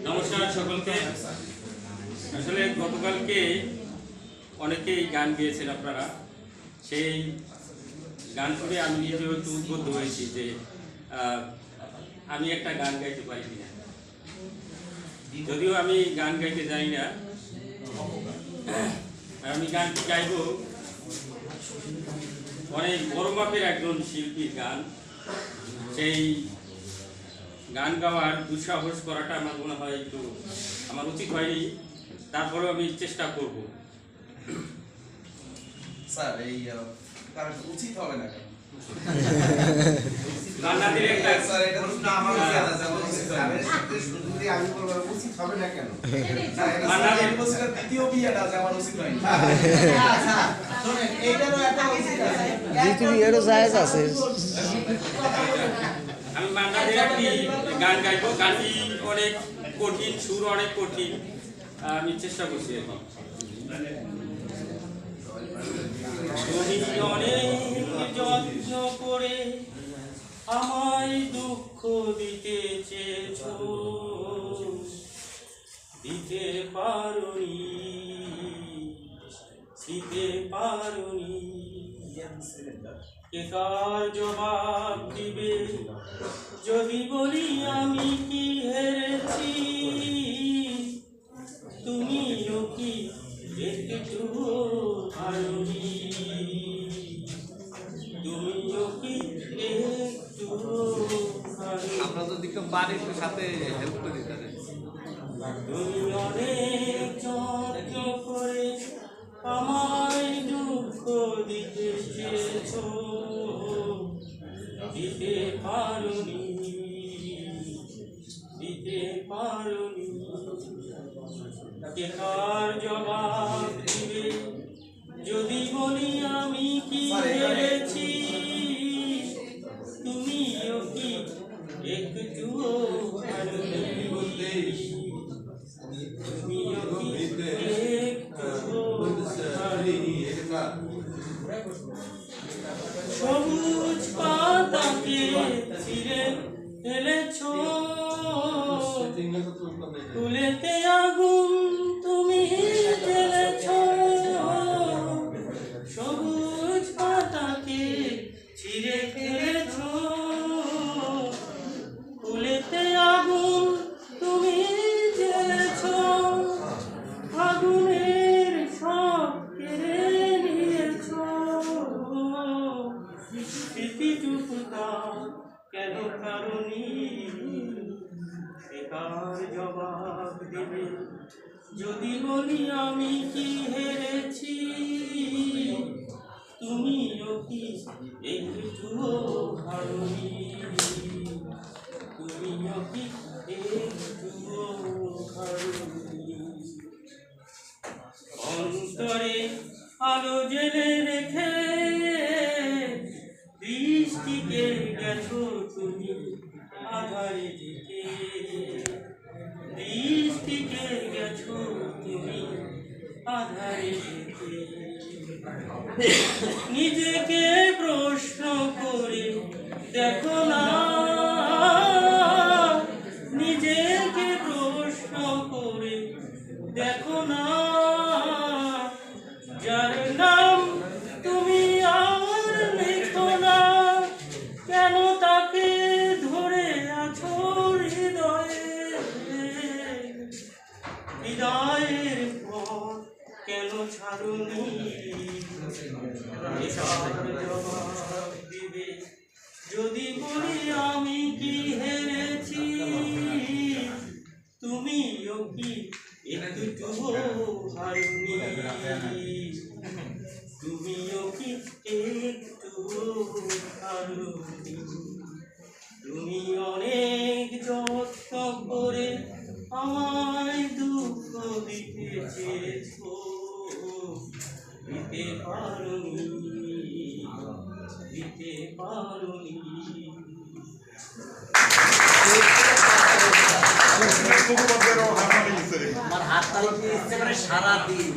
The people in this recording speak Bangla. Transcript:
নমস্কার সকলকে। আসলে গতকালকে অনেকেই গান গেয়েছেন আপনারা, সেই গান শুনে আমি নিজেও একটু উদ্বুদ্ধ হয়েছি যে আমি একটা গান গাইতে পারি কিনা। যদিও আমি গান গাইতে জানি না, আমি গানটি গাইব অনেক বড় মাপের একজন শিল্পীর গান। সেই গান গাওয়ার দুঃসাহস করাটা আমার মনে হয় একটু আমার উচিত হয়নি, তারপরেও আমি চেষ্টা করব। স্যার এই উচিত হবে না কেন? গান্না দিলে একটা স্যার এটা প্রশ্ন আমার কাছে আছে, আমার উচিত হবে না। শুধুই আমি বলবো উচিত হবে না কেন? না এটা স্যার ইউনিভার্সিটির দ্বিতীয় বিয়েটা আছে, আমার উচিত হয়নি। আচ্ছা শুনেন, এইটারও একটা উচিত আছে, দ্বিতীয় বিয়েরও জায়েজ আছে। আমি মান্না দিয়ে একটি গান গাইবো। গানটি অনেক কঠিন, সুর অনেক কঠিন, আমি চেষ্টা করছি আর কি। তুমি অনেক যত্ন করে আমায় দুঃখ দিতে চেয়েছো, দিতে পারোনি, দিতে পারোনি। কে কার জবাব দিবে যদি বলি আমি কি হেরেছি? তুমিও কি একটু পারোনি? তুমিও কি একটু পারোনি? আমরা যদি একটু বাড়ির সাথে হেল্প করি তাহলে তুমি অনেক যত্ন করে আমায় দুঃখ দিতে চেয়েছো, দিতে পারোনি, দিতে পারোনি। কে কার জবাব দিবে যদি বলি আমি কি হেরেছি? তুমিও কি একটুও পারোনি? তুমিও কি একটুও পারোনি? সবুজ পাতাকে ছিঁড়ে ফেলেছো, ফুলেতে আগুন তুমি জ্বেলেছো। সবুজ পাতাকে ছিঁড়ে ফেলেছো, ফুলেতে আগুন তুমি জ্বেলেছো। আগুনের সব কেড়ে নিয়েছো, স্মৃতিটুকু কেন কারণী? বেকার জবাব দেবে যদি বলি আমি কি হেরেছি? তুমিও কি একটুও পারোনি? তুমিও কি একটুও পারোনি? অন্তরে আলো জেলে রেখে দৃষ্টিকে গেছো তুমি আধারে দিকে, দৃষ্টিকে গেছো তুমি আধারে দিকে। নিজেকে প্রশ্ন করে দেখো না, নিজেকে প্রশ্ন করে দেখো না। যার নাম তুমি আর লেখো না, কেন তাকে ধরে আছো হৃদয়ে? হৃদয়ের পর কেন ছাড়ুনি? জবাব দিবে যদি বলি আমি কি হেরেছি? তুমিও কি একটুও পারোনি? তুমিও কি একটুও পারোনি? তুমি অনেক যত্ন করে আমায় দুঃখ দিতে চেয়েছো, দিতে পারোনি, দিতে পারোনি। আমার হাত তালি দিয়ে সারা দিন